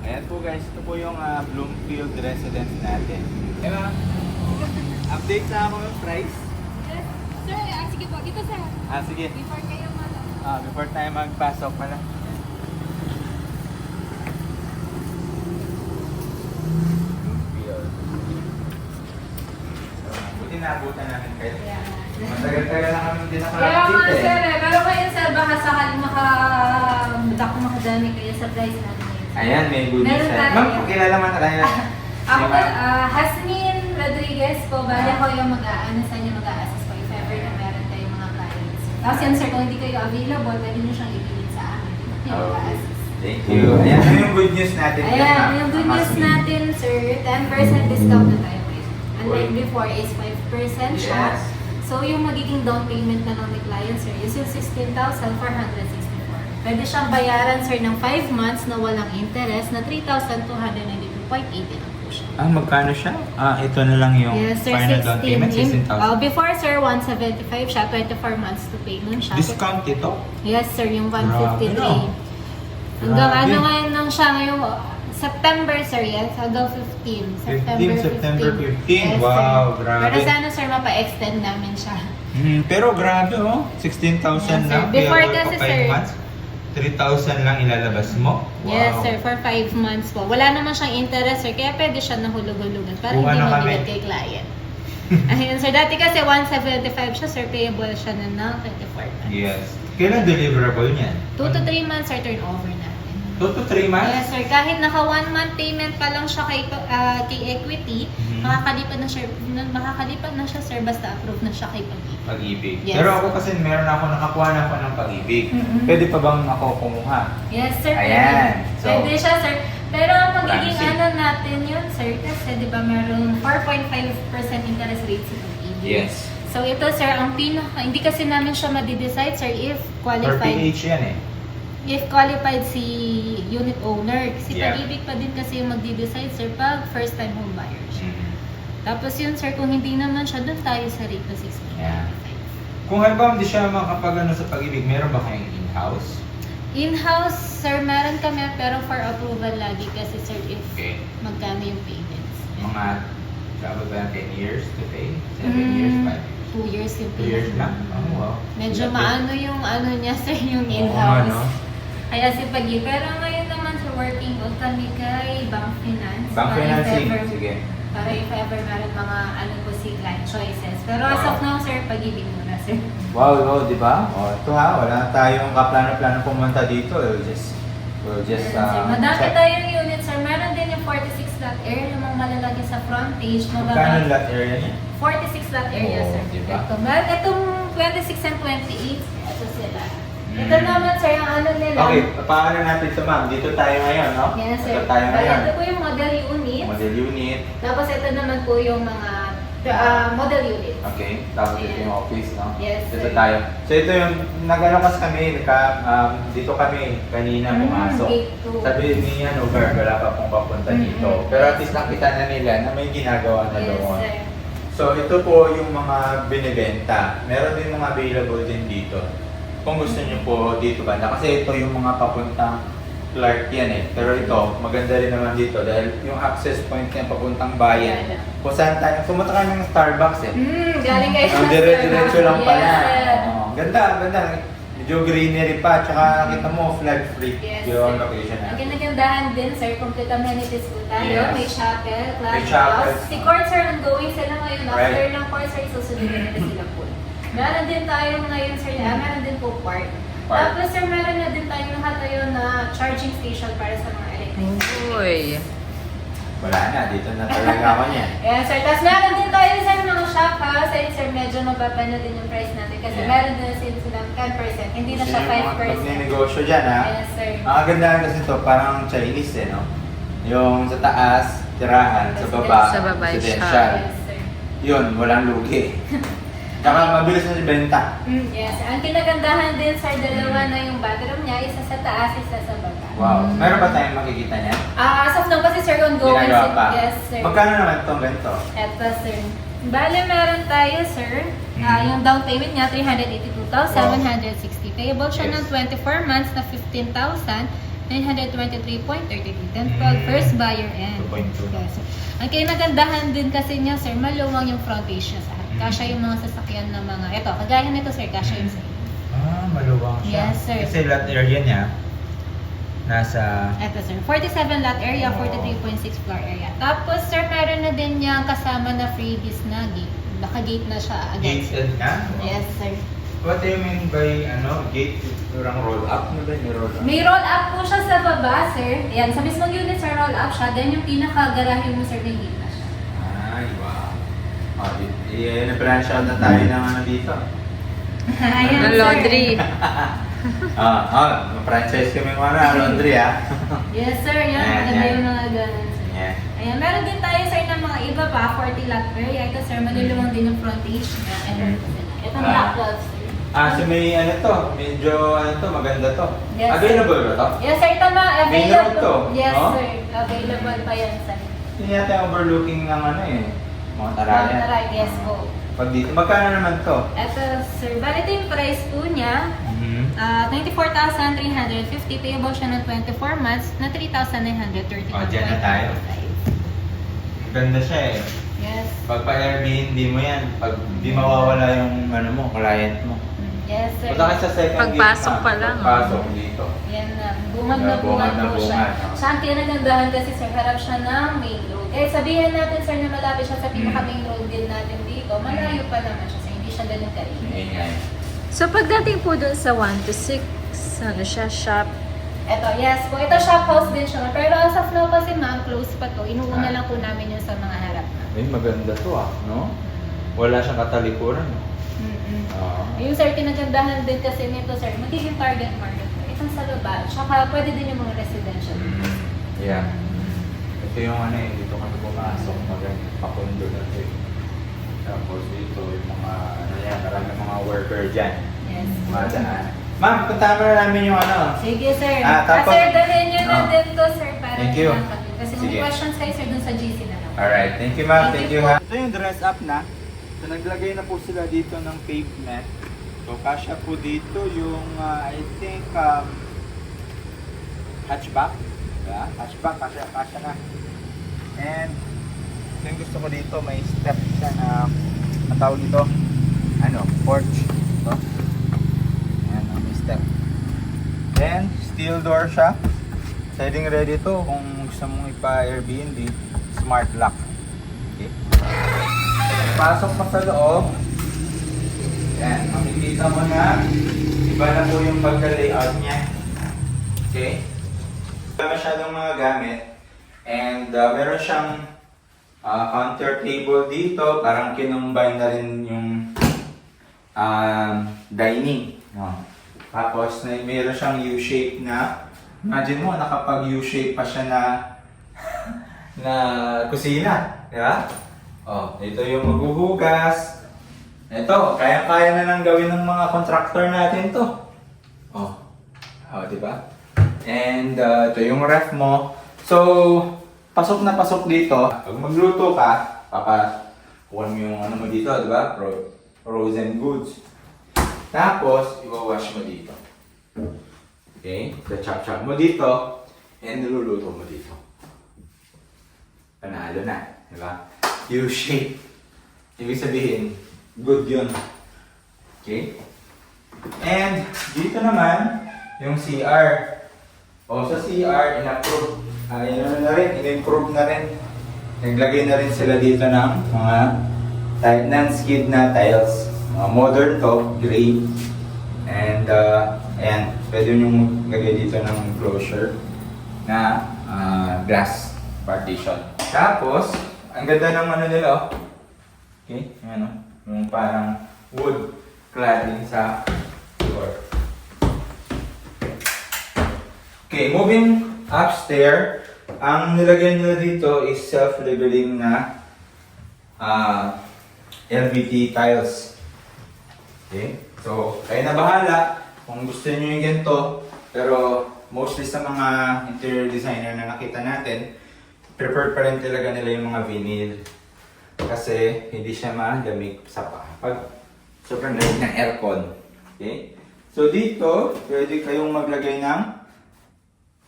Ayan po guys, ito po yung Bloomfield residence natin. Diba? Update na ako ng price. Yes. Sir, sige po. Dito sir. Sige. Before kayo Before tayo magpasok pala. Bloomfield. Buti naabutan namin kayo. Yeah. Matagal-tagal na kami din Kaya nakalapit nga sir, pero kayo sir, baka sakali makadami kayo sa price natin. Ayan, may good news. Meron tayo. Ma'am, pakilala man tayo. Ako po, Hasmin Rodriguez po, bali ako yung sa inyo mag-a-assist po if ever na meron tayong mga clients. Tapos yan sir, kung hindi kayo available, pwede nyo siyang ibigin sa amin. Yung mag-a-assist. Thank you. Ayan, ano yung good news natin? Ayan, yung good news natin sir, 10% discount na tayo po. Unlike before is 5% siya. Yes. So yung magiging down payment na ng client sir is yung 16,464. Pwede siyang bayaran sir ng 5 months na walang interest na 3,292.80 lang po siya. Magkano siya? Ito na lang yung Yes sir, final down payment, 16,000. Before sir, 175 siya, 24 months to pay nun siya. Discount ito? Yes sir, yung 153. Grabe, no? Hanggang Grabe. ano ngayon lang siya ngayong September sir, yes, hanggang 15. September 15. Yes, Wow, sir. grabe. Pero sana sir, mapa-extend namin siya. Pero grabe oh, 16,000 Yes, lang. sir. Before Kaya kasi, pa 5 sir. months, 3,000 lang ilalabas mo? Wow. Yes sir, for 5 months po. Wala naman siyang interest sir, kaya pwede siya nahulog-hulugan para Kung hindi ano mabigat kami. kay client. Ayun sir, dati kasi 175 siya sir, payable siya na ng 24 months. Yes. Kailan deliverable niyan? 2 to 3 months sir, turnover natin. 2 to 3 months? Yes sir, kahit naka 1 month payment pa lang siya kay equity, makakalipat na siya sir basta approve na siya kay Pag-ibig. Pag-ibig. Yes. Pero ako kasi nakakuha na ako ng Pag-ibig. Pwede pa bang ako kumuha? Yes sir, Ayan. pwede siya sir. Pero ang magiging Fancy. ano natin yun sir, kasi di ba meron 4.5% interest rate sa Pag-ibig. Yes. So ito sir, ang hindi kasi namin siya ma-decide sir if For qualified. PH yan eh. If qualified si unit owner, kasi Yeah. Pag-ibig pa din kasi yung magdi-decide sir pag first time home buyer siya. Mhm. Tapos yun sir, kung hindi naman siya, doon tayo sa rate na 6.95. Yeah. Kung halimbawa hindi siya makapag sa Pag-ibig, meron ba kayong in-house? In-house sir, meron kami pero for approval lagi kasi sir if Okay. magkano yung payments. Mga, sabi ba 10 years to pay? 7 years, 5 years? 2 years yung 2 years lang? Oh, wow. Medyo maano yung ano niya sir, yung Oo, in-house. ano? Kaya si Pag-ibig. Pero ngayon naman sa working out kami kay Bank Finance. Bank Para if financing, ever- sige. Para if ever meron mga ano po si client choices. Pero as of now sir, Pag-ibig muna sir. Wow, di ba? Ito wala na tayong kaplano-plano pumunta dito. We'll just Madami check. tayong unit sir. Meron din yung 46 lot area, namang malalaki sa frontage. Magkano lot area niya? 46 lot area Oo, sir. diba? Itong 26 and 28, ito sila. Ito naman sir, ang ano nila. Okay, paano natin ito ma'am? Dito tayo ngayon, no? Yes sir. Ito tayo ngayon. Ito po yung model unit. Model unit. Tapos ito naman po yung mga model unit. Okay, tapos ito yung office, no? Yes, Dito sir. tayo. So ito yung, nagalakas kami, dito kami kanina pumasok. Gate 2. Sabi ni Ver, wala pa pong papunta dito. Pero at least nakita na nila na may ginagawa na Yes doon. sir. So ito po yung mga binibenta. Meron din mga available din dito. Kung gusto niyo po dito banda. Kasi ito yung mga papuntang Clark yan eh. Pero ito, maganda rin naman dito dahil yung access point niya papuntang bayan. Kung saan tayo, pumunta kami ng Starbucks eh. Galing kayo Ang dire-diretso lang pala. Yes sir. Ganda, ganda. Medyo greenery pa, tsaka kita mo, flag free Yes, yung sir. location Ang natin. ginagandahan din, sir, complete amenities po tayo. Yes. May chapel, May class chapel. house. Si court, sir, ongoing sila ngayon. After Right. ng court, sir, susunod na sila po. Meron din tayo ngayon, sir, meron din po park. Park. Tapos, sir, meron na din tayo nakatayo na charging station para sa mga electric. Uy. Wala na, dito na talaga ako niya. Yes, sir. Tapos meron din tayo sa mga shop house. Ayun, sir, medyo mababa na din yung price natin kasi Yeah. meron din silang 10%. Hindi na siya 5%. Magne-negosyo dyan ha. Yes, sir. Ang kagandahan kasi ito, parang Chinese eh, no? Yung sa taas, tirahan, sa baba, Sa baba, residential. Yes, sir. Yun, walang lugi. Tsaka mabilis na benta. Yes. Ang kinagandahan din, sir, dalawa na yung bathroom niya. Isa sa taas, isa sa baba. Wow. Meron ba tayong makikita niya? As of now, kasi sir, ongoing. Ginagawa pa. Yes, sir. Magkano naman itong ganito? Eto, sir. Bale, meron tayo, sir. Yung down payment niya, 382,760. Payable siya Yes. ng 24 months na 15,000. 923.33. Then 12 first buyer end. 2.2. Yes. Ang kinagandahan din kasi niya, sir, maluwang yung frontage niya sa harap. Kasya yung mga sasakyan na mga, eto, kagaya nito, sir, kasya yung sa inyo. Maluwang siya. Yes, sir. Kasi lot area niya, nasa... Eto, sir, 47 lot area, 43.6 floor area. Tapos, sir, meron na din niyang kasama na freebies na gate. Naka-gate na siya agad, sir. Gated na? Yes, sir. What do you mean by, gate? Parang roll up na ba? May roll up? May roll up po siya sa baba, sir. Ayan, sa mismong unit, sir, roll up siya. Then, yung pinaka-garahe mo, sir, may gate na siya. Ay, wow. Na-branch out na tayo ng dito. Ayan, Ng sir. laundry. Ma-franchise kami laundry Yes, sir. Yan, Ayan, maganda yan. yung mga ganun, sir. Yeah. Ayan, meron din tayo, sir, ng mga iba pa, 40 lot area. Ito, sir, maluluwang din yung frontage na. Itong black lot, sir. So may medyo maganda to. Yes, sir. Available ba to? Yes, sir, tama. Main road Available. to, Yes, no? sir. Available pa yan, sir. Hindi yata yung overlooking ng mga tarayan. Taray, yes po. Pag dito, magkano naman to? Ito, sir, bali ito yung price po niya. 24,350, payable siya ng 24 months na 3,930. Dyan na tayo. Ganda siya eh. Yes. Pag pa-Airbnb mo yan, pag di mawawala yung client mo. Yes, sir. Punta ka sa second Pagpasok gate pa lang, Pagpasok dito. Yan na. Bungad na bungad po siya. Siya ang kinagandahan kasi, sir, harap siya ng main road. Eh, sabihin natin, sir, na malapit siya sa pinaka-main road din natin dito. Malayo pa naman siya, sir. Hindi siya ganun kaingay. Ingay. So pagdating po dun sa 1 to 6, ano siya, shop. Ito, yes po. Ito shop house din siya. Pero as of now kasi, ma'am, close pa to. Inuuna lang po namin yun sa mga harap na. Ay, maganda to no? Wala siyang katalikuran. Yung sir, kinagandahan din kasi nito, sir, magiging target market po. Itong sa baba, tsaka pwede din yung mga residential. Yeah. Ito yung dito kami pumasok, maganda, pakundo na ito eh. Tapos dito yung mga, marami mga worker dyan. Yes. Madaan. Ma'am, punta mo na namin yung Sige, sir. Tapos- Sir, dalhin nyo na Ah. din to, sir, para Thank you. Kasi Sige. may questions kayo, sir, dun sa GC na lang. Alright, thank you ma'am, Thank thank you you po. ha. Ito yung dress up na. So naglagay na po sila dito ng pavement. So kasya po dito yung I think hatchback. Diba? Hatchback, kasya na. And ito yung gusto ko dito, may step siya na matawag dito. Porch. Ito. Ayan, may step. Then, steel door siya. Setting ready to kung gusto mong ipa-Airbnb, smart lock. Okay. Pasok mo sa loob. Yan, makikita mo na iba na po yung pagka-layout niya. Okay. Wala masyadong mga gamit. And meron siyang counter table dito. Parang kinumbine na rin yung dining. No? Tapos meron siyang U-shape na, imagine mo, nakapag U-shape pa siya na kusina. Di ba? Ito yung maghuhugas. Ito, kaya-kaya na lang gawin ng mga contractor natin to. Di ba? And ito yung ref mo. So, pasok na pasok dito. Pag magluto ka, kuha mo yung mo dito, di ba? Frozen goods. Tapos, i-wash mo dito. Okay? Chop-chop mo dito. And niluluto mo dito. Panalo na. Di ba? U-shape. Ibig sabihin, good yun. Okay? And, dito naman, yung CR. Sa CR, in-approve. In-improve na rin. Naglagay na rin sila dito ng mga non-skid na tiles. Modern to, gray. And, ayan, pwede nyo lagay dito ng closure na glass partition. Tapos, ang ganda ng nila, okay, yung parang wood cladding sa floor. Okay, moving upstairs, ang nilagyan nila dito is self-leveling na LVT tiles. Okay, so kayo na bahala kung gusto niyo yung ganito, pero mostly sa mga interior designer na nakita natin, preferred pa rin talaga nila yung mga vinyl. Kasi hindi siya malamig sa pag sobrang lamig ng aircon. Okay? So dito, pwede kayong maglagay ng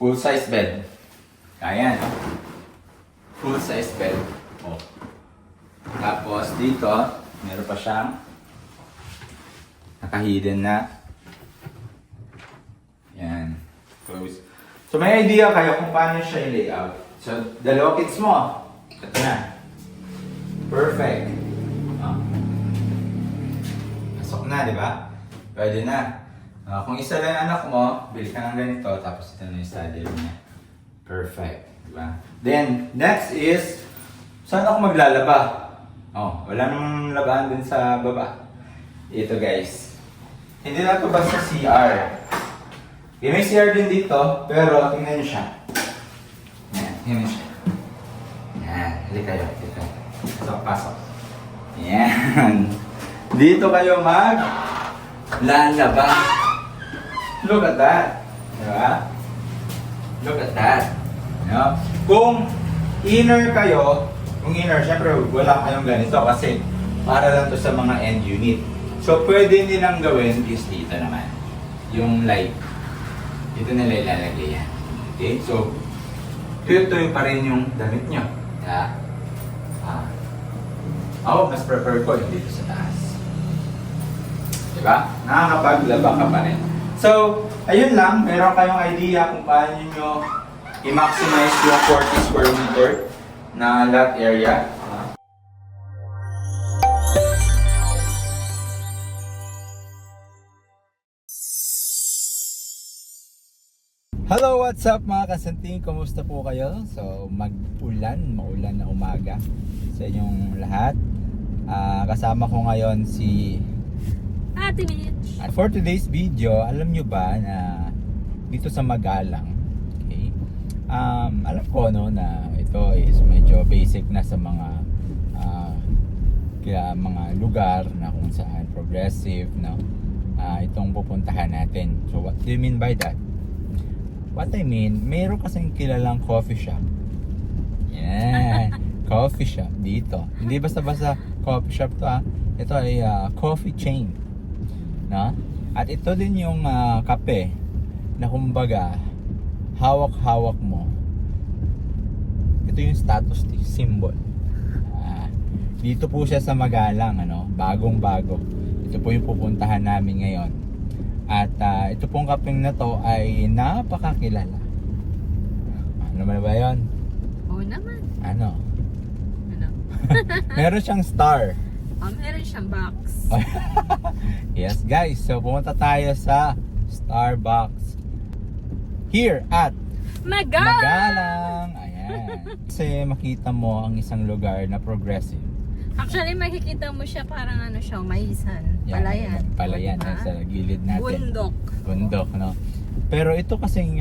Full size bed. Ayan. Full size bed. Oh. Tapos dito, meron pa siyang naka-hidden na. Yan. Close. So may idea kayo kung paano siya i-layout. So, dalawa kids mo. Ito na. Perfect. Oh. Pasok na, di ba? Pwede na. Kung isa lang yung anak mo, bili ka ng ganito, tapos ito na yung study room niya. Perfect. Di ba? Then, next is, saan ako maglalaba? Oh, wala namang labahan din sa baba. Ito guys. Hindi na ito basta CR. May CR din dito, pero tingnan nyo siya. Yan, tingnan siya. Yan, hali kayo, dito. Pasok, pasok. Yan. Dito kayo lalaba. Look at that. Diba? Look at that. No? Kung inner kayo, syempre wala kayong ganito kasi para lang to sa mga end unit. So, pwede nilang gawin is dito naman. Yung light. Dito nila ilalagay yan. Okay? So, ito yung pa rin yung damit nyo. Yeah. Ako, mas prefer ko yung dito sa taas. Diba? Nakakapaglaba ka pa rin. So, ayun lang. Meron kayong idea kung paano nyo i-maximize yung 40 square meter na lot area. Hello, what's up mga kasanting? Kumusta po kayo? So, maulan na umaga sa inyong lahat. Kasama ko ngayon si Ate Mitch. At for today's video, alam nyo ba na dito sa Magalang, okay? Alam ko no na ito is medyo basic na sa mga mga lugar na kung saan progressive, no? Itong pupuntahan natin. So what do you mean by that? What I mean, meron kasing kilalang coffee shop. Yan. Coffee shop dito. Hindi basta-basta coffee shop to Ito ay coffee chain. No? At ito din yung kape na kumbaga hawak-hawak mo. Ito yung status symbol. Dito po siya sa Magalang, bagong-bago. Ito po yung pupuntahan namin ngayon. At ito pong kapeng na to ay napakakilala. Ano ba yun? Oo naman. Ano? Ano? Meron siyang star. Meron siyang box. Yes guys, so pumunta tayo sa Starbucks here at Magalang. Ayan. Kasi makita mo ang isang lugar na progressive. Actually, makikita mo siya parang siya, maisan. Yan, Palayan. Palayan, Diba? sa gilid natin. Bundok. Bundok, no? Pero ito kasing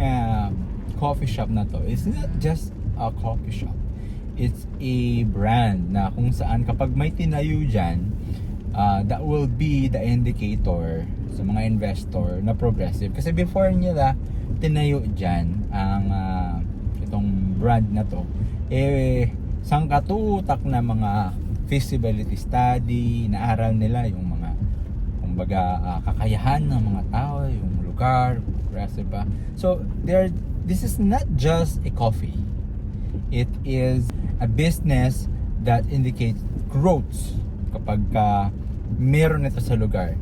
coffee shop na to, it's not just a coffee shop. It's a brand na kung saan kapag may tinayo dyan, that will be the indicator sa mga investor na progressive. Kasi before nila tinayo dyan ang itong brand na to, sangkatutak na mga feasibility study, naaral nila yung mga kumbaga kakayahan ng mga tao, yung lugar, progressive ba. So this is not just a coffee. It is a business that indicates growth kapag meron ito sa lugar.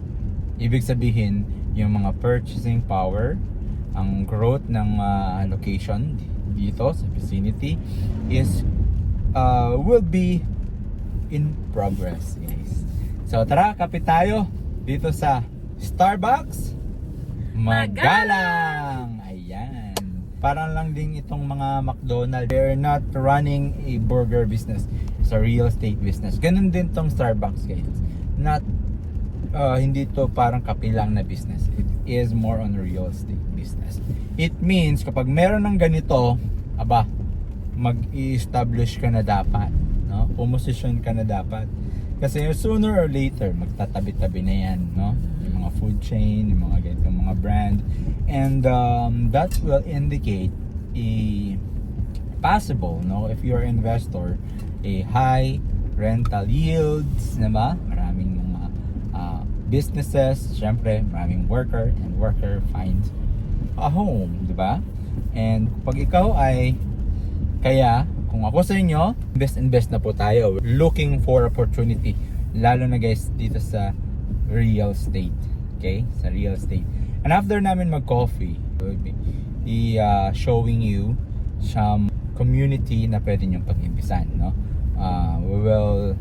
Ibig sabihin, yung mga purchasing power, ang growth ng location dito sa vicinity is will be in progress, guys. So tara, kapit tayo dito sa Starbucks Magalang. Ayan. Parang lang din itong mga McDonald's. They're not running a burger business. It's a real estate business. Ganun din tong Starbucks, guys. Not hindi to parang kapilang na business. It is more on a real estate business. It means kapag meron ng ganito, mag-i-establish ka na dapat, no? Pumosisyon ka na dapat. Kasi sooner or later, magtatabi-tabi na yan, no? Yung mga food chain, yung mga ganitong mga brand. And that will indicate a possible, no? If you're an investor, a high rental yields, diba? Maraming mga businesses, syempre, maraming worker, and worker finds a home, diba? And pag ikaw ay kaya, kung ako sa inyo, invest na po tayo. Looking for opportunity. Lalo na guys dito sa real estate. Okay? Sa real estate. And after namin mag-coffee, we'll be showing you some community na pwede nyong pag-imbisan, no? We will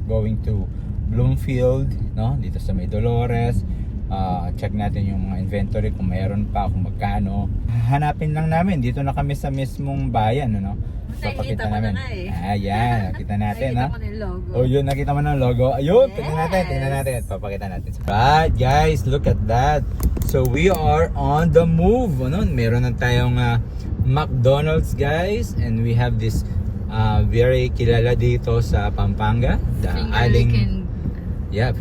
going to Bloomfield, no? Dito sa May Dolores. Check natin yung mga inventory kung mayroon pa, kung magkano. Hanapin lang namin. Dito na kami sa mismong bayan, no? Nakikita ko na nga eh. Ayan, nakita natin, ha? Nakikita ko na yung logo. Oh, yun, nakita mo ng logo. Ayun, Yes. tingnan natin. Papakita natin. Right, guys, look at that. So, we are on the move. Ano? Meron na tayong McDonald's, guys. And we have this very kilala dito sa Pampanga. The Aling... Yeah,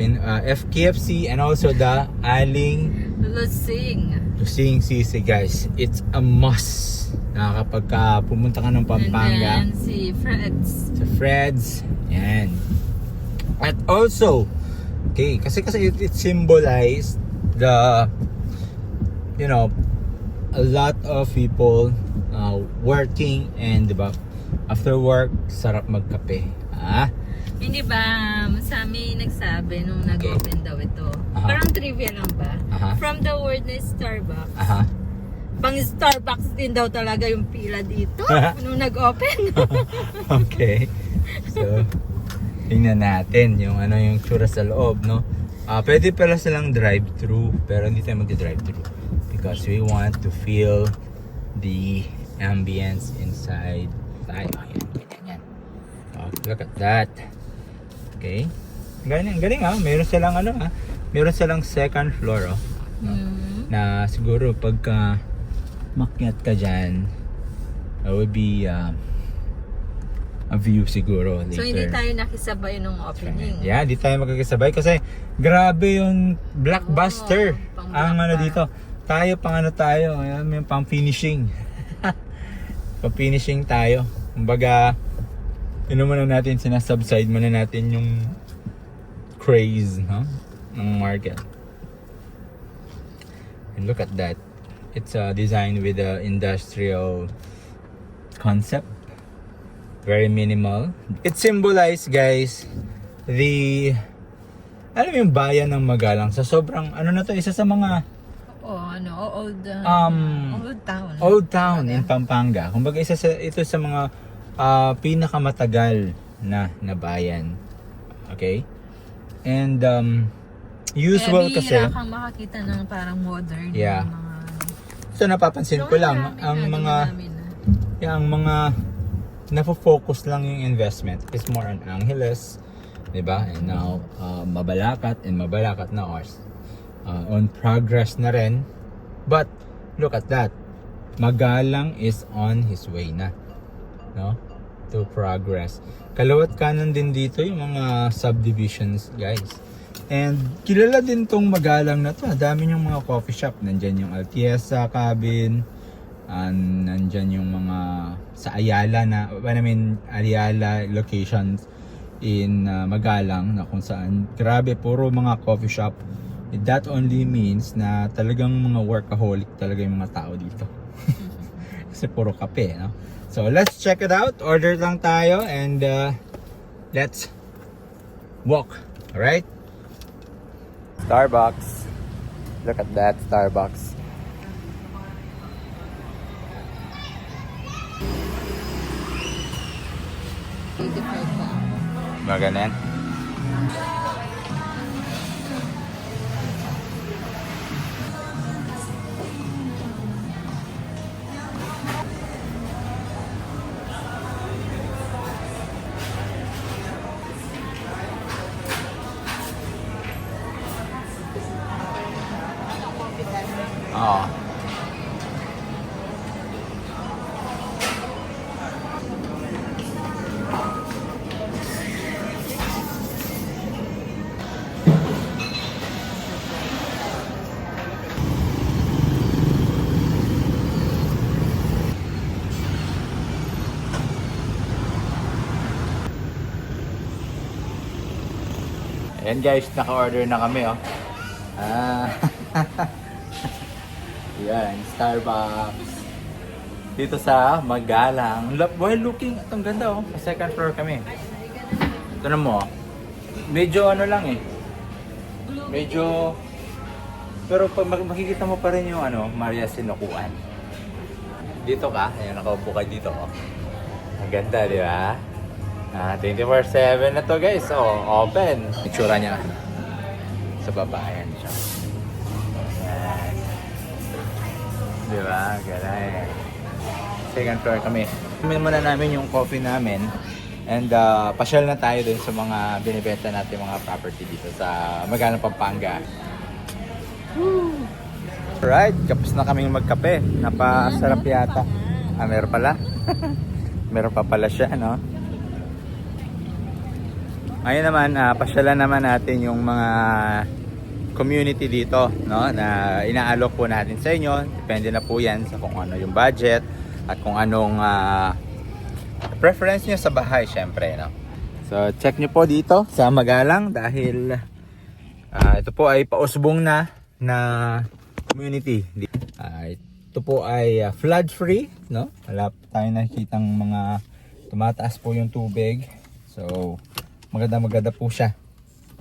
FKFC and also the Aling Lusing Sisi, guys. It's a must na kapag pumunta ka ng Pampanga. And then si Fred's. Sa Fred's. Yan. At also, okay, kasi it symbolized the, you know, a lot of people working and, diba, after work, sarap magkape. Hindi ba, Sammy nagsabi nung nag-open daw ito. Aha. Parang trivia lang ba? Aha. From the word na Starbucks. Aha. Pang Starbucks din daw talaga yung pila dito nung nag-open. Okay. So, tingnan natin yung yung tsura sa loob, no? Pwede pala silang drive-thru, pero hindi tayo mag-drive-thru because we want to feel the ambience inside. Tayo, yan. Oh, look at that. Okay. Galing Meron silang meron silang second floor, no? Na siguro pagka makyat ka dyan, would be a view siguro later. So hindi tayo nakisabay nung opening. Yeah, di tayo magkakasabay kasi grabe yung blockbuster Oo, ang pang dito. Tayo tayo, may pang finishing. Pang finishing tayo. Kumbaga, muna natin, sinasubside muna natin yung craze, no? Ng market. And look at that. It's designed with a industrial concept. Very minimal. It symbolizes, guys, alam mo yung bayan ng Magalang. Sa sobrang, isa sa mga old town. Old town in Pampanga. Kumbaga ito sa mga pinakamatagal na bayan. Okay? And usual kasi bihira kang makakita ng parang modern Yeah. na mga so napapansin ko lang ang mga nafo-focus lang yung investment is more on Angeles, 'di ba? And now Mabalacat na ours. On progress na rin. But look at that. Magalang is on his way na, no? To progress. Kalawat kanan din dito yung mga subdivisions, guys. And kilala din tong Magalang na to. Dami yung mga coffee shop. Nandyan yung Altiesa Cabin. Nandyan yung mga sa Ayala Ayala locations in Magalang na kung saan grabe puro mga coffee shop. That only means na talagang mga workaholic talaga yung mga tao dito. Kasi puro kape, no? So let's check it out. Order lang tayo and let's walk. Alright? Starbucks. Look at that Starbucks. Maganan. Oo. Ayan guys, naka-order na kami, oh. Yan, Starbucks. dito sa Magalang. Well looking, itong ganda oh. Sa second floor kami. Ito na mo. Medyo ano lang eh. Medyo pero pag makikita mo pa rin yung ano, Maria Sinukuan. Dito ka, ayan nakaupo ka dito oh. Ang ganda, di ba? 24/7 na to guys. Oh, open. Itsura niya. Sa baba, ayan siya. Ayan. Di ba? Ganda eh. Second floor kami. Kumin muna namin yung coffee namin. And pasyal na tayo dun sa mga binibenta natin mga property dito sa Magalang, Pampanga. Alright, tapos na kaming magkape. Napasarap yata. Meron pala. Meron pa pala siya, no? Ngayon naman, pasyalan naman natin yung mga community dito, no? Na inaalok po natin sa inyo. Depende na po yan sa kung ano yung budget at kung anong preference nyo sa bahay, syempre, no? So, check nyo po dito sa Magalang dahil ito po ay pausbong na community. Ito po ay flood free, no? Wala po tayo nakikitang mga tumataas po yung tubig. So, maganda po siya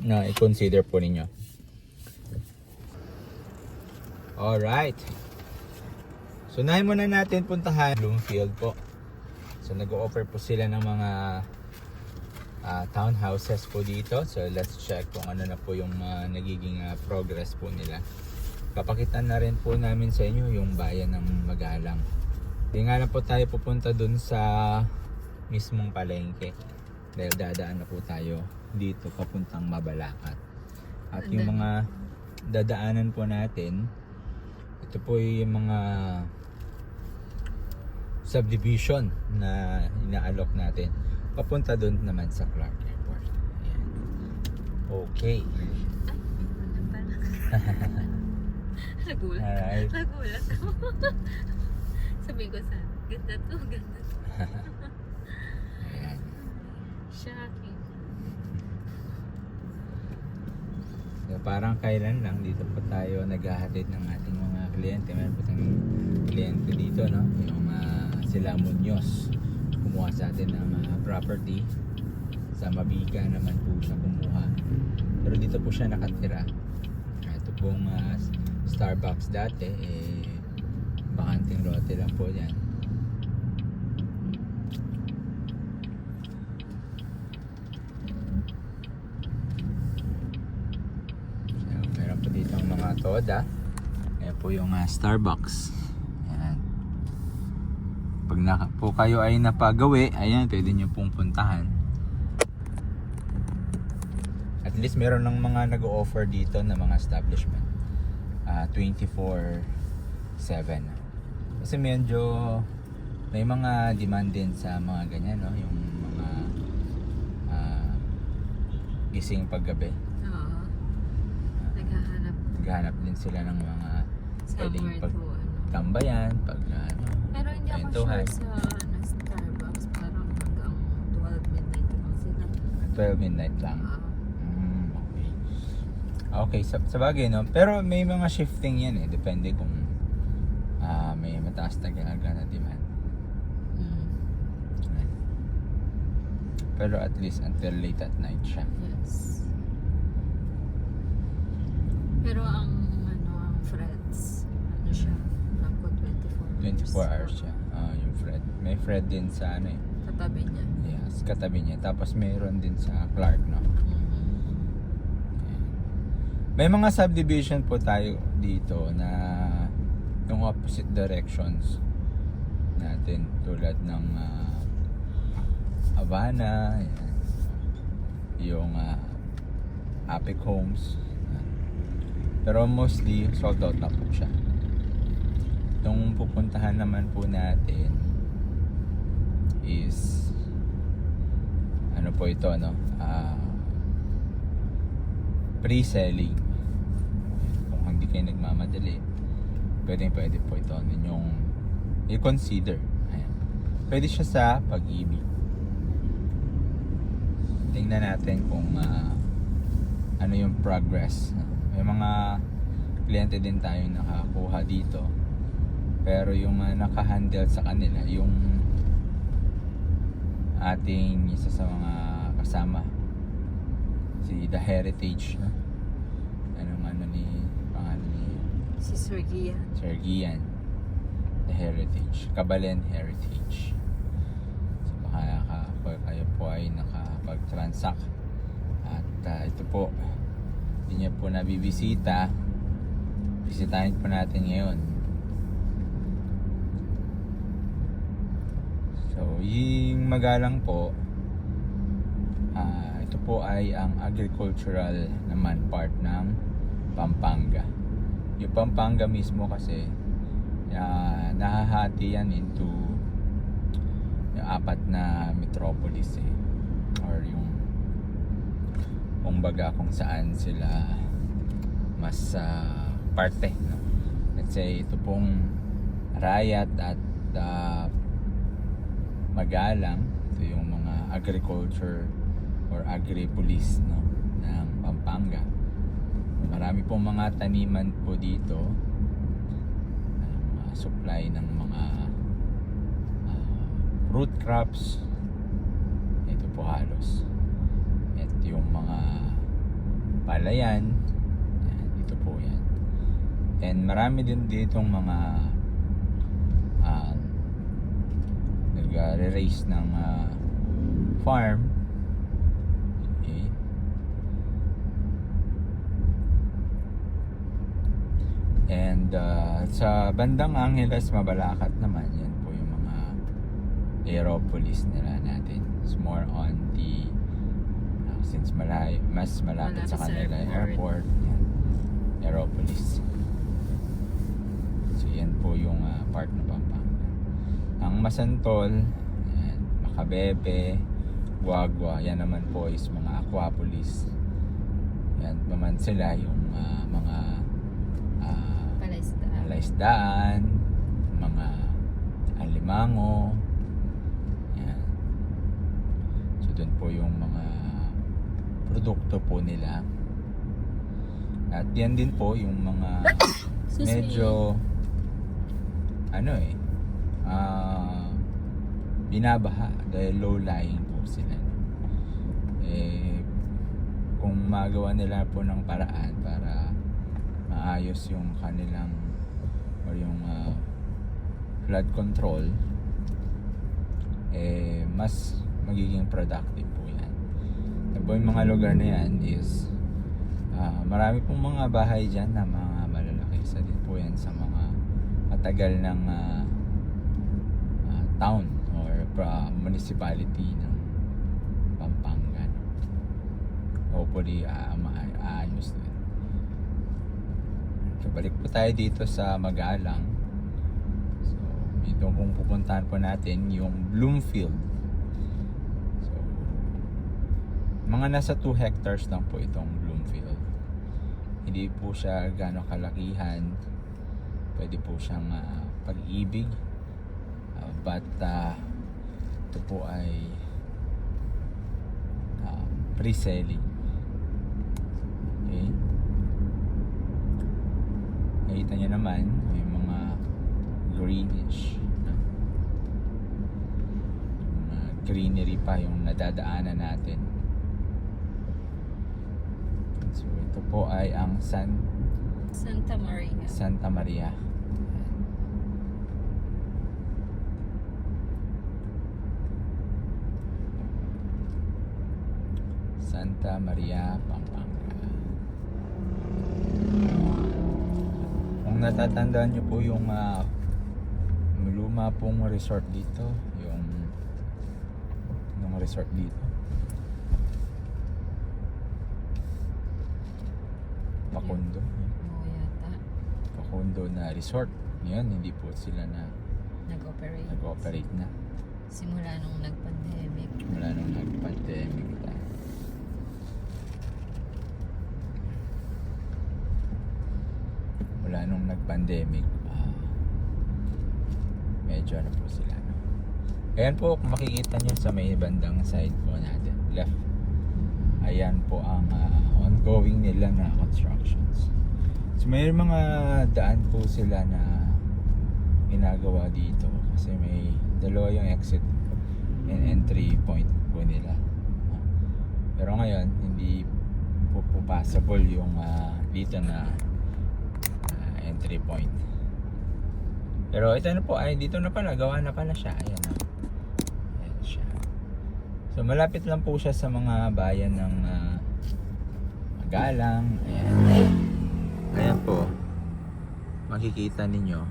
na i-consider po ninyo. Alright. So, unahin muna natin puntahan Bloomfield po. So, nag-o-offer po sila ng mga townhouses po dito. So, let's check kung ano na po yung nagiging progress po nila. Papakita na rin po namin sa inyo yung bayan ng Magalang. Hindi nga na po tayo pupunta dun sa mismong palengke. Dahil dadaan na po tayo dito papuntang Mabalacat. At yung mga dadaanan po natin, ito po yung mga subdivision na inaalok natin. Papunta dun naman sa Clark Airport. Ayan. Okay. Nagulat. Alright. Nagulat ako. Sabi ko sa, ganda to. Ayan. Shocking. So, parang kailan lang dito po tayo naghahatid ng ating mga kliyente. Meron po tayong kliyente dito, no? Yung sila Muñoz. Kumuha sa atin ng property. Sa Mabiga naman po siya kumuha. Pero dito po siya nakatira. Ito pong Starbucks dati. Bakanting lote lang po yan. Meron po dito ang mga toda. Ayan po yung Starbucks. Ayan. Pag po kayo ay napagawi, ayan, pwede nyo pong puntahan. At least meron ng mga nag-o-offer dito na mga establishment. 24/7. Kasi medyo may mga demand din sa mga ganyan, no? Yung mga gising paggabi. Oo. Naghahanap din sila ng mga pwedeng Somewhere to pagtambayan, pag Pero hindi ako kwentuhan. sure sa Starbucks. Parang hanggang 12 midnight lang sila. 12 midnight lang. Oo. Okay. Okay, sa bagay, no? Pero may mga shifting yan eh. Depende kung may mataas talaga na demand. Pero at least until late at night siya. Yes. Pero ang Freds, siya? Ako 24 hours siya. Yung Fred. May Fred din sa ano eh. Katabi niya. Yes, katabi niya. Tapos mayroon din sa Clark, no? May mga subdivision po tayo dito na yung opposite directions natin tulad ng Havana, ayan. Yung Apic Homes. Pero mostly sold out na po siya. Itong pupuntahan naman po natin is ano po ito, no? Pre-selling. Kung hindi kayo nagmamadali, pwede po ito ninyong i-consider. Ayan. Pwede siya sa Pag-ibig. Tingnan natin kung ano yung progress. May mga kliyente din tayo nakakuha dito. Pero yung naka-handle sa kanila, yung ating isa sa mga kasama, si The Heritage, no? Pangalan ni Si Sir Gia. Sir Gian, The Heritage, Kabalen Heritage. So baka kayo po ay nakapag-transact at ito po, hindi niya po nabibisita, bisitahin po natin ngayon. So yung Magalang po, ito po ay ang agricultural naman part ng Pampanga. Yung Pampanga mismo kasi nahahati yan into yung 4 na metropolis or yung kumbaga kung saan sila mas parte, no? Let's say ito pong Arayat at Magalang, ito yung mga agriculture or agri-police, no, ng Pampanga. Marami pong mga taniman po dito, supply ng mga root crops. Ito po halos. At yung mga palayan, yan, ito po yan. And marami din ditong mga nag-raise ng farm. Okay. And sa bandang Angeles, Mabalacat naman, yan po yung mga aeropolis nila natin. It's more on the since mas malapit sa kanila airport, yan, aeropolis. So yan po yung part ng Pampanga. Ang Masantol, yan, Macabebe, Guagua, yan naman po is mga aquapolis. Yan naman sila yung mga palaisdaan, mga alimango. Yan. So doon po yung mga produkto po nila. At yan din po yung mga medyo binabaha dahil low-lying po sila. Kung magawa nila po ng paraan para maayos yung kanilang or yung flood control, mas magiging productive po yan. Yung mga lugar na yan is marami pong mga bahay dyan na mga malalaki. Isa din po yan sa mga matagal ng town or municipality ng Pampanga. Hopefully maayos din. So balik po tayo dito sa Magalang. So ito kung pupuntahan po natin yung Bloomfield. So mga nasa 2 hectares lang po itong Bloomfield. Hindi po siya gaano kalakihan. Pwede po siyang Pag-ibig. But ito po ay pre-selling. Okay. Nakita nyo naman may mga greenish, no? Mga greenery pa yung nadadaanan natin. So ito po ay ang Santa Maria. Santa Maria, Pampanga. Kung natatandaan nyo po yung luma pong resort dito, yung resort dito, Pakundo. Yata. Pakundo na resort. Ngayon, hindi po sila Nag-operate na. simula nung nag-pandemic. Wala nung nag-pandemic tayo. Wala nung nag-pandemic, medyo ano po sila, no? Ayan po, kung makikita nyo sa may bandang side po natin, left, ayan po ang ongoing nila na constructions. So may mga daan po sila na ginagawa dito kasi may dalawa yung exit and entry point po nila. Pero ngayon hindi po possible yung dito na entry point. Pero ito na po, ay dito na pala, gawa na pala siya. Ayan, ayan siya. So malapit lang po siya sa mga bayan ng Magalang. Ayan. Ayan po, makikita ninyo.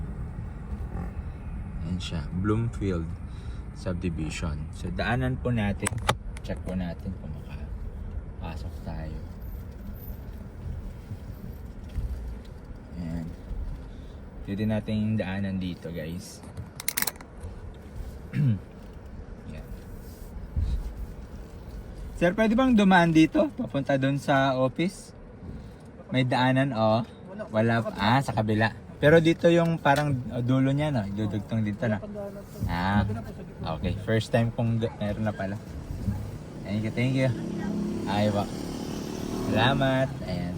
Ayan siya, Bloomfield Subdivision. So daanan po natin, check po natin kung makapasok tayo. Ayan. Pwede natin daanan dito, guys. Ayan. Sir, pwede bang dumaan dito? Papunta doon sa office? May daanan, oh. Wala. Sa kabila. Pero dito yung parang dulo niya, no? Dudugtong dito, no? Okay. First time kong meron na pala. Thank you. Ay, ba. Salamat. Ayan.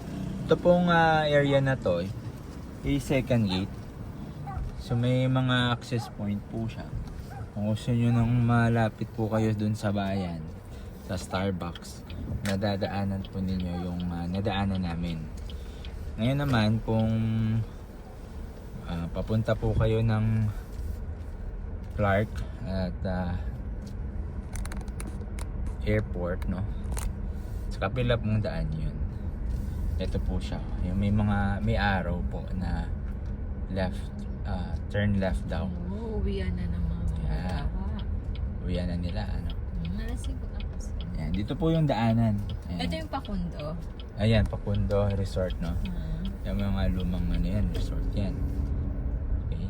Ito pong area na to, yung second gate. So may mga access point po siya. Kung gusto nyo nang malapit po kayo dun sa bayan, sa Starbucks, nadadaanan po ninyo yung nadaanan namin. Ngayon naman, kung papunta po kayo ng Clark at airport, no? Sa kapila pong daan yun. Ito po siya. Yung may arrow po na left, turn left daw. Uwian na ng mga Yeah. Uwian na nila, ano? Nalasigot ako. Ayan, dito po yung daanan. Ayan. Ito yung Pakundo. Ayan, Pakundo Resort, no? Yung mga lumang yan, resort yan. Okay.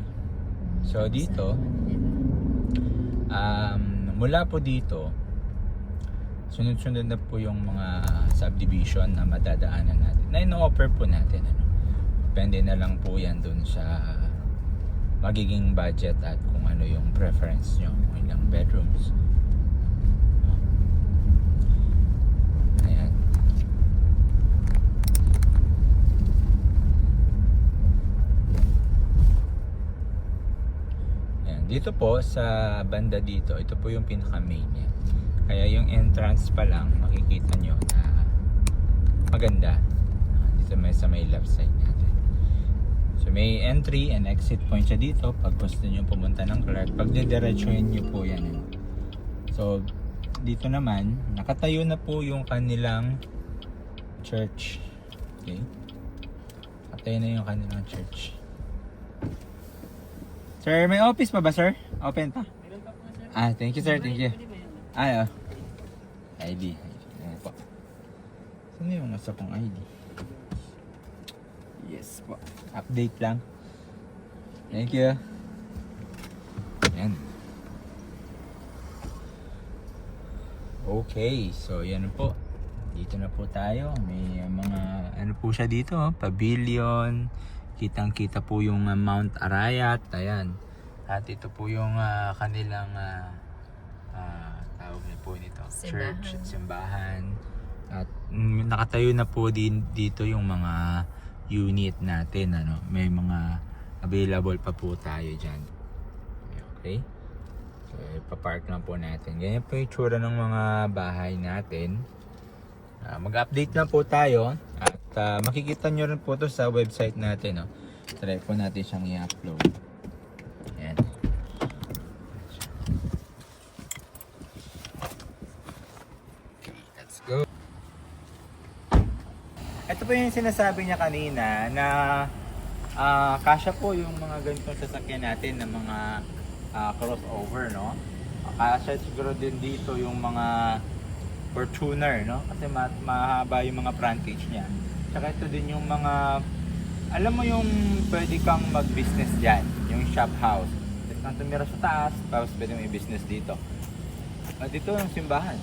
So dito, mula po dito, sunod-sunod na po yung mga subdivision na madadaanan natin. Na ino-offer po natin, ano? Depende na lang po yan dun sa magiging budget at kung ano yung preference nyo, kung ilang bedrooms. Ayan. Ayan. Dito po sa banda dito, ito po yung pinaka main niya. Kaya yung entrance pa lang makikita nyo na maganda. Dito sa may left side natin. So may entry and exit point siya dito pag gusto nyo pumunta ng Clark. Pag didiretsuhin nyo po yan. So dito naman, nakatayo na po yung kanilang church. Okay. Nakatayo na yung kanilang church. Sir, may office pa ba, sir? Open pa? Thank you, sir. Thank you. ID. Ayan po. Saan yung nasa kong ID? Yes po. Update lang. Thank you. Ayan. Okay. So, yan po. Dito na po tayo. May mga, ano po siya dito, pavilion. Kitang-kita po yung Mount Arayat. Ayan. At ito po yung kanilang tawag na po nito, church, simbahan. At nakatayo na po din dito yung mga unit natin, ano. May mga available pa po tayo dyan. Okay? So, ipapark lang po natin. Ganyan po yung tsura ng mga bahay natin. Mag-update lang po tayo. At makikita nyo rin po to sa website natin, no. Try po natin siyang i-upload. Ayan. Let's go. Ito po yung sinasabi niya kanina na kasya po yung mga ganitong sasakyan natin na mga crossover, no? Kasya siguro din dito yung mga Fortuner, no? Kasi mahaba yung mga frontage niya. Tsaka ito din yung mga, alam mo yung pwede kang mag-business dyan, yung shop house. Pwede kang tumira sa taas, tapos pwede may business dito. At dito yung simbahan.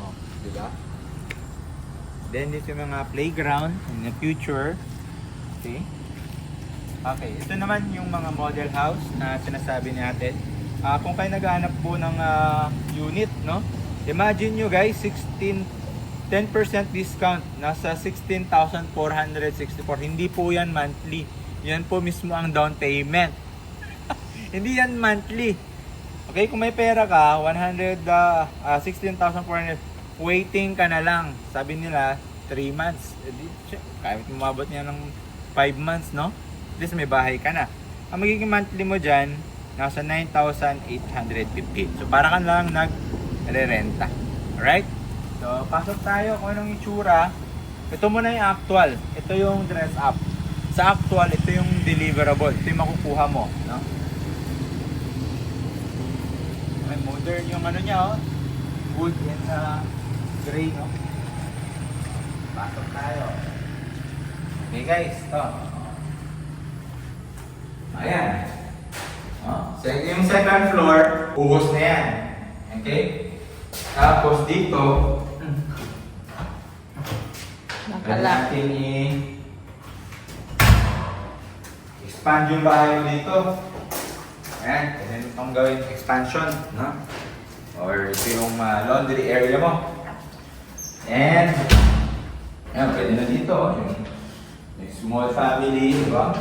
Oh, di ba? Then dito yung mga playground in the future. Okay? Okay, ito naman yung mga model house na sinasabi natin. Kung kayo naghahanap po ng unit, no? Imagine nyo guys, 10% discount. Nasa 16,464. Hindi po yan monthly. Yan po mismo ang down payment. Hindi yan monthly. Okay, kung may pera ka, 16,400, waiting ka na lang. Sabi nila, 3 months. Kahit umabot niya ng 5 months, no? At least may bahay ka na. Ang magiging monthly mo dyan, nasa 9,850. So, para ka lang nag-renta. Alright? So, pasok tayo kung anong itsura. Ito muna yung actual. Ito yung dress up. Sa actual, ito yung deliverable. Ito yung makukuha mo. No? May modern yung ano niya, oh. Wood and gray, no? Pasok tayo. Okay guys, ito. Ayan. Oh, so yung second floor, ubos na yan. Okay? Tapos dito, pwede natin expand yung bahay mo dito. Ayan, pwede itong gawin expansion, no? Or ito yung laundry area mo. And, ayan, pwede na dito. Yung small family, di ba?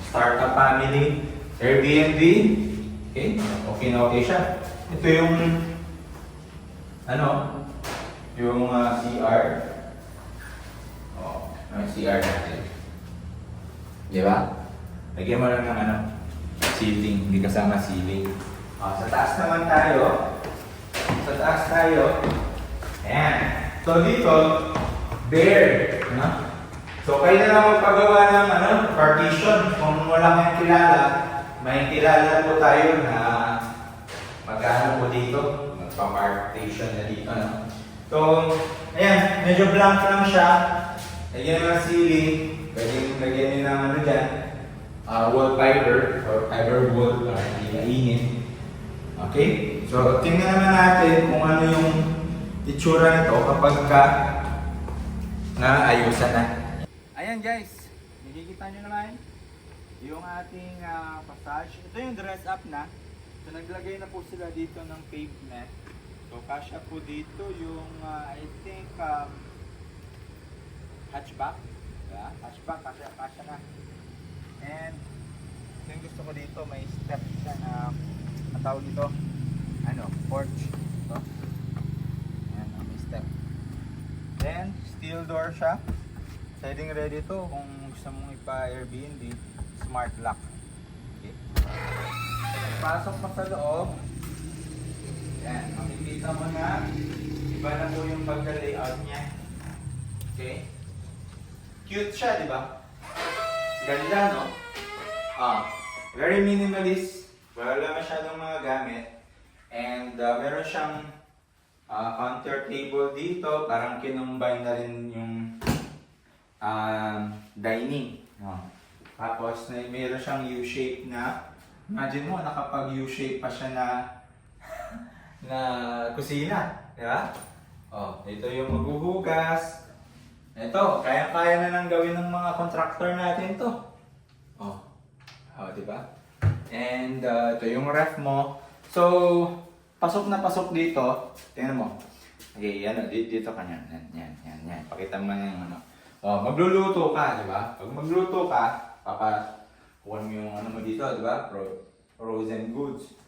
Startup family, Airbnb. Okay, okay na okay siya. Ito yung, yung CR. Oh, yung CR natin. Di ba? Lagyan mo lang ng ceiling, hindi kasama ceiling. Sa taas naman tayo. Sa taas tayo. Ayan. So dito, bare. So kayo na lang magpagawa ng partition. Kung wala kayong kilala, may kilala po tayo na mag-ano po dito. Magpa-partition na dito. So, ayan. Medyo blank lang siya. Lagyan mo ng ceiling. Pwede lagyan nyo ng dyan. Wall fiber or fiber wool para hindi mainit. Okay? So, tingnan naman natin kung ano yung itsura nito kapag naayusan na. Ayan guys, nakikita nyo naman yung ating passage. Ito yung dress up na. So, naglagay na po sila dito ng pavement. So, kasya po dito yung I think hatchback. Yeah, hatchback, kasya na. And yung gusto ko dito, may step siya na tawag dito, porch. Ito. Ayan, may step. Then, steel door siya. Pwedeng ready to kung gusto mong ipa-Airbnb, smart lock. Okay. Pasok mo sa loob. Ayan, makikita mo na iba na po yung pagka-layout niya. Okay. Cute siya, di ba? Ganda, no? Very minimalist. Wala masyadong mga gamit. And meron siyang counter table dito. Parang kinumbine na rin yung dining. Tapos meron siyang U-shape na, imagine mo, nakapag-U-shape pa siya na kusina. Diba? Ito yung maghuhugas. Ito, kaya-kaya na nang gawin ng mga contractor natin to. Diba? And ito yung ref mo. So, pasok na pasok dito. Tingnan mo. Okay, dito ka yan. Yan. Pakita mo na yung magluluto ka, diba? Pag magluto ka, kuha mo yung mo dito, diba? Frozen goods.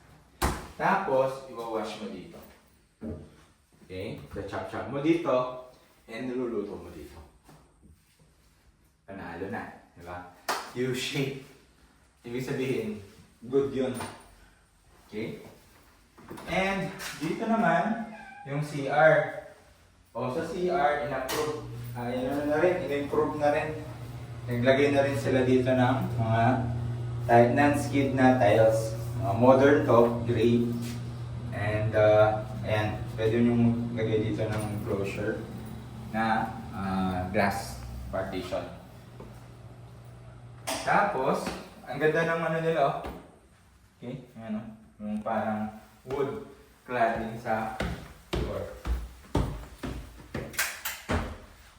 Tapos, i-wash mo dito. Okay? Chop-chop mo dito. And niluluto mo dito. Panalo na, di ba? U-shape. Ibig sabihin, good yun. Okay? And dito naman, yung CR. Sa CR, in-approve. In-improve na rin. Naglagay na rin sila dito ng mga non-skid na tiles. Modern to, gray. And, ayan, pwede nyo lagay dito ng closure na glass partition. Tapos, ang ganda ng nila, okay, yung parang wood cladding sa floor.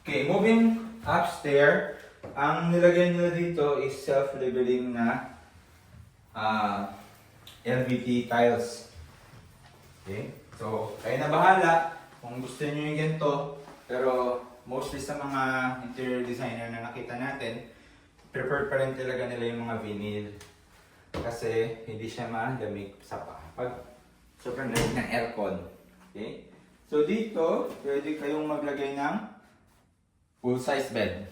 Okay, moving upstairs, ang nilagay nila dito is self-leveling na LVT tiles. Okay, so kayo na bahala kung gusto nyo yung ganito. Pero mostly sa mga interior designer na nakita natin, preferred pa rin talaga nila yung mga vinyl. Kasi hindi siya malamig sa paa. Pag sobrang lamig ng aircon. Okay? So dito, pwede kayong maglagay ng full size bed.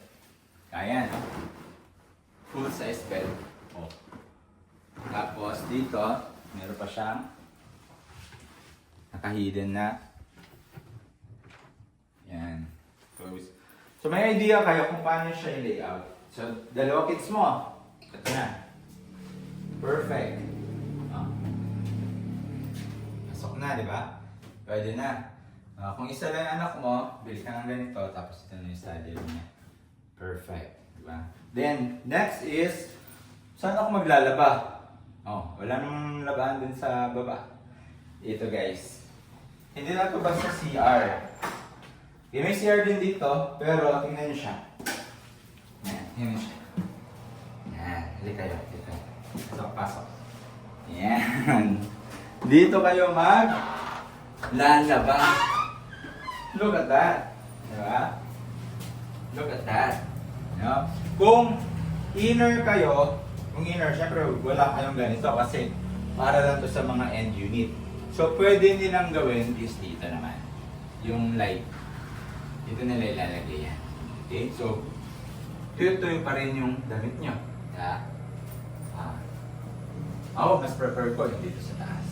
Ayan. Full size bed. Oh. Tapos dito, meron pa siyang naka-hidden na. Yan. Close. So may idea kayo kung paano siya i-layout. So, dalawa kids mo. Ito na. Perfect. Oh. Pasok na, di ba? Pwede na. Kung isa lang yung anak mo, bili ka ng ganito, tapos ito na yung study room niya. Perfect. Di ba? Then, next is, saan ako maglalaba? Oh, wala namang labahan dun sa baba. Ito guys. Hindi na ito basta CR. Okay, may CR din dito, pero tingnan nyo siya. Yan, yun siya. Yan, hali kayo. Dito. Pasok, pasok. Yan. Dito kayo lalaba. Look at that. Diba? Look at that. No? Kung inner kayo, syempre wala kayong ganito kasi para lang to sa mga end unit. So, pwede nilang gawin is dito naman. Yung light. Dito nila ilalagay yan. Okay? So, tuyo-tuyo pa rin yung damit nyo. Yeah. Mas prefer ko yung dito sa taas.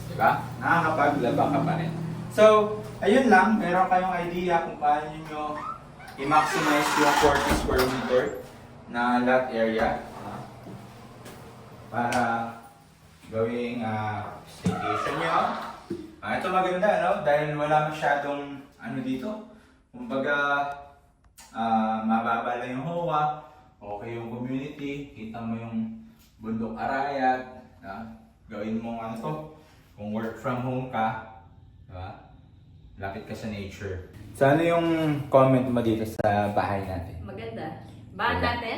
Diba? Nakakapaglaba ka pa rin. So, ayun lang. Meron kayong idea kung paano nyo i-maximize yung 40 square meter na lot area. Para gawing staycation nyo. Ito maganda, no? Dahil wala masyadong dito. Kumbaga, mababa lang yung HOA. Okay yung community. Kita mo yung bundok arayat. Gawin mo kung work from home ka. Diba? Lapit ka sa nature. So ano yung comment mo dito sa bahay natin? Maganda. Bahan natin?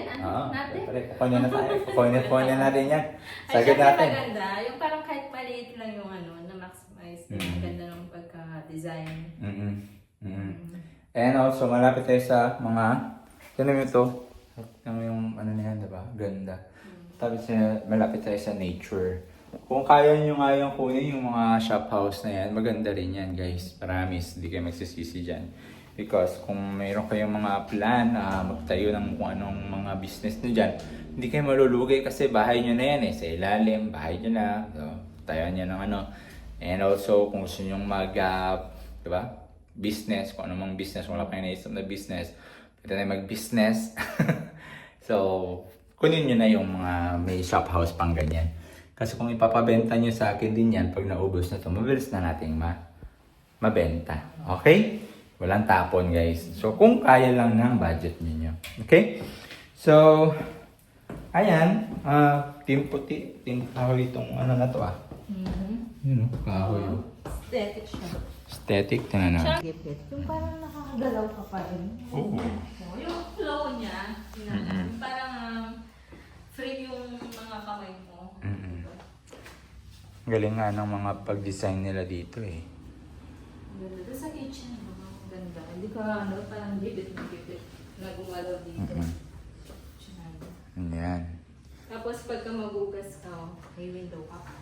Natin? Kukunin na tayo. Kukunin natin yan. Ay, Sagad syempre natin. maganda. Yung parang kahit maliit lang yung na-maximize. Ang ganda ng pagka-design. And also, malapit tayo sa mga, tinan mo ito. Tinan mo yung na yan, diba? Ganda. Tapos malapit tayo sa nature. Kung kaya nyo nga yung kunin yung mga shop house na yan, maganda rin yan guys. Promise, hindi kayo magsisisi dyan. Because kung mayroon kayong mga plan na magtayo ng kung anong mga business nyo dyan, hindi kayo malulugi kasi bahay nyo na yan sa ilalim, bahay nyo na. So, tayo nyo ng And also, kung gusto nyo diba? Business, kung anong business, kung wala kayo naisip na business, pwede na mag-business. So, kunin nyo na yung mga may shop house pang ganyan. Kasi kung ipapabenta nyo sa akin din yan, pag naubos na to, mabilis na nating mabenta. Okay? Walang tapon guys. So, kung kaya lang ng budget niyo. Okay? So, ayan. Team puti. Team kahoy itong na to Yun kahoy. Aesthetic siya. Aesthetic. Tignan na. Gipit. Yung parang nakakagalaw ka pa rin. Oo. Yung flow niya, parang free yung mga kamay mo. Galing nga ng mga pag-design nila dito Ganda. Sa kitchen, ganda. Hindi ka parang gipit na gipit. Nagumalaw dito. Yan. Tapos pagka magugas ka, may window ka pa.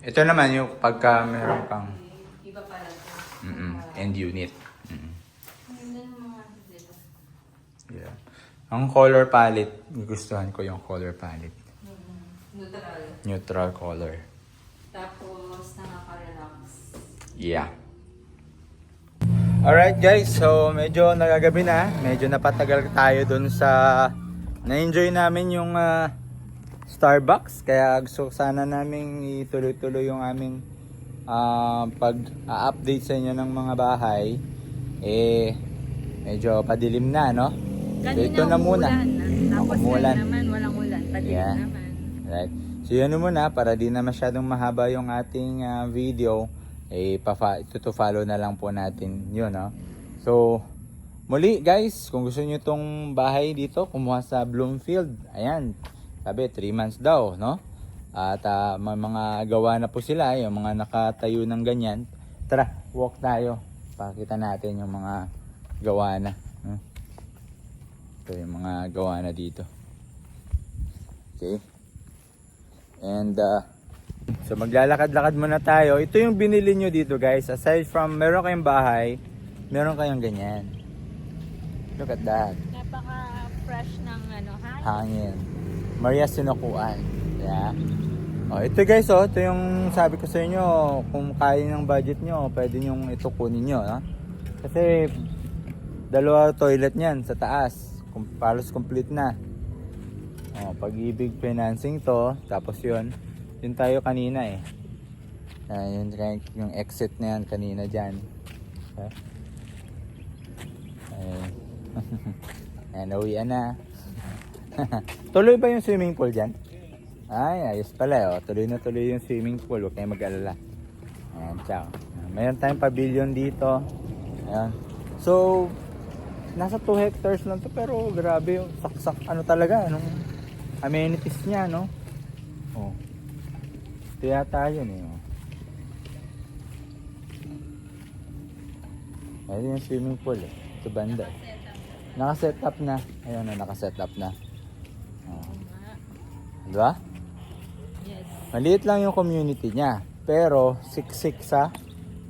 Ito naman yung pagka meron kang Iba pala ito. end unit. Ganda ng mga dito. Yeah. Ang color palette, gugustuhan ko yung color palette. Neutral. Neutral color. Tapos nakaka-relax. Yeah. Alright guys, so medyo nagagabi na. Medyo napatagal tayo dun sa na-enjoy namin yung Starbucks. Kaya gusto sana namin ituloy-tuloy yung aming pag-update sa inyo ng mga bahay. Medyo padilim na, no? So ito na muna. Tapos Umulan. naman, walang ulan. Padilim naman. Right. So yun muna, para di na masyadong mahaba yung ating video, ito-follow na lang po natin yun, no? So, muli guys, kung gusto nyo tong bahay dito, kumuha sa Bloomfield. Ayan, sabi 3 months daw, no? At may mga gawa na po sila, yung mga nakatayo ng ganyan. Tara, walk tayo. Pakita natin yung mga gawa na. Ito yung mga gawa na dito. Okay? And, so maglalakad-lakad muna tayo. Ito yung binili nyo dito guys. Aside from meron kayong bahay, meron kayong ganyan. Look at that. Napaka-fresh ng Hangin. Maria Sinukuan. Yeah. Oh, ito guys, ito yung sabi ko sa inyo, kung kaya ng budget nyo, pwede nyo ito kunin nyo. Ha? Kasi, dalawa toilet niyan sa taas. Palos complete na. Oh, Pag-ibig financing to, tapos yun tayo kanina eh. Yung exit na yan kanina dyan. Okay. Ayan, nawian na. Tuloy ba yung swimming pool dyan? Ay, ayos pala. Tuloy na tuloy yung swimming pool. Huwag kayong mag-alala. Ayan, ciao. Mayroon tayong pavilion dito. Ayan. So, nasa 2 hectares lang to pero grabe yung saksak talaga. Anong amenities niya, no? Oh. Ito yata yun eh. Ayun yung swimming pool eh. Ito banda. Naka-set up na. Ayun na, naka-set up na. Oh. Diba? Yes. Maliit lang yung community niya. Pero, siksik sa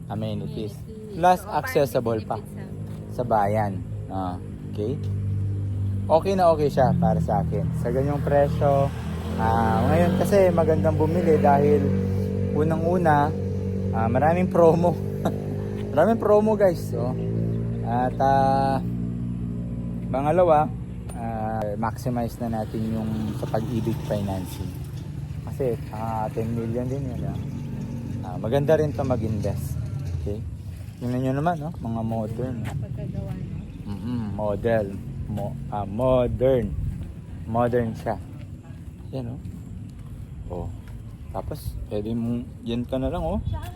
amenities. Plus, accessible pa sa bayan. Okay? Okay na okay siya para sa akin. Sa ganyang presyo, ngayon kasi magandang bumili dahil unang-una, maraming promo. Maraming promo guys. At pangalawa, maximize na natin yung sa Pag-ibig financing. Kasi 10 million din yun. Maganda rin to mag-invest. Okay? Tingnan nyo naman, mga modern. Pagkagawa, no? Model. Modern. Modern siya. Yan, Tapos, pwede mo, yan ka na lang, Tsaka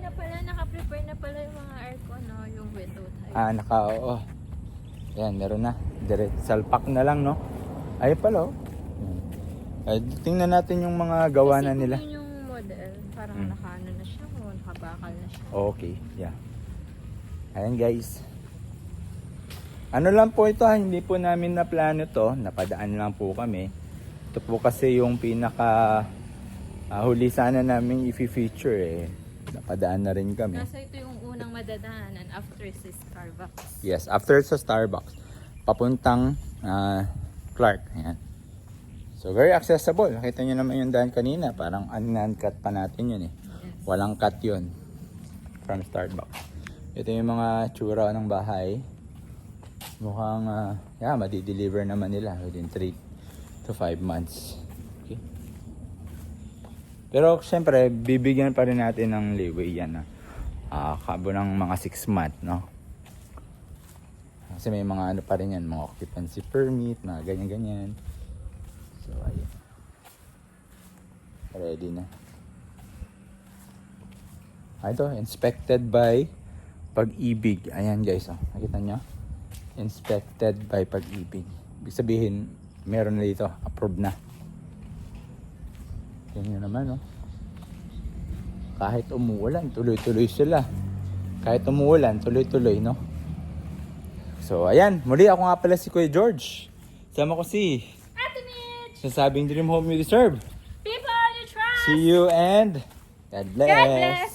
na pala, naka-prepare na pala yung mga aircon, no? Yung window type. Oo. Yan, meron na. Direct salpak na lang, no? Ay pala, Ay, tingnan natin yung mga gawa na nila. Kasi yung model, parang nakaano na siya, nakabakal na siya. Okay, yeah. Ayan guys. Ano lang po ito, hindi po namin na plano to. Napadaan lang po kami. Ito po kasi yung pinaka huli sana namin i-feature eh. Napadaan na rin kami. Nasa ito yung unang madadaanan after sa Starbucks. Yes, after sa Starbucks. Papuntang Clark. Ayan. So very accessible. Nakita nyo naman yung daan kanina. Parang uncut pa natin yun eh. Yes. Walang cut yun. From Starbucks. Ito yung mga tsura ng bahay. Mukhang madi-deliver naman nila within 3 to 5 months. Okay. Pero syempre, bibigyan pa rin natin ng leeway yan. Kabo ng mga 6 months, no? Kasi may mga pa rin yan, mga occupancy permit, mga ganyan-ganyan. So, ayun. Ready na. Ito, inspected by Pag-ibig. Ayan guys, nakita nyo? Inspected by Pag-ibig. Ibig sabihin, meron na dito, approved na. Yan yun naman, Kahit umuulan, tuloy-tuloy sila. Kahit umuulan, tuloy-tuloy, no? So, ayan. Muli, ako nga pala si Kuya George. Sama ko si Ate Mitch! Sasabing Dream Home You Deserve. People you trust! See you and God bless. God bless!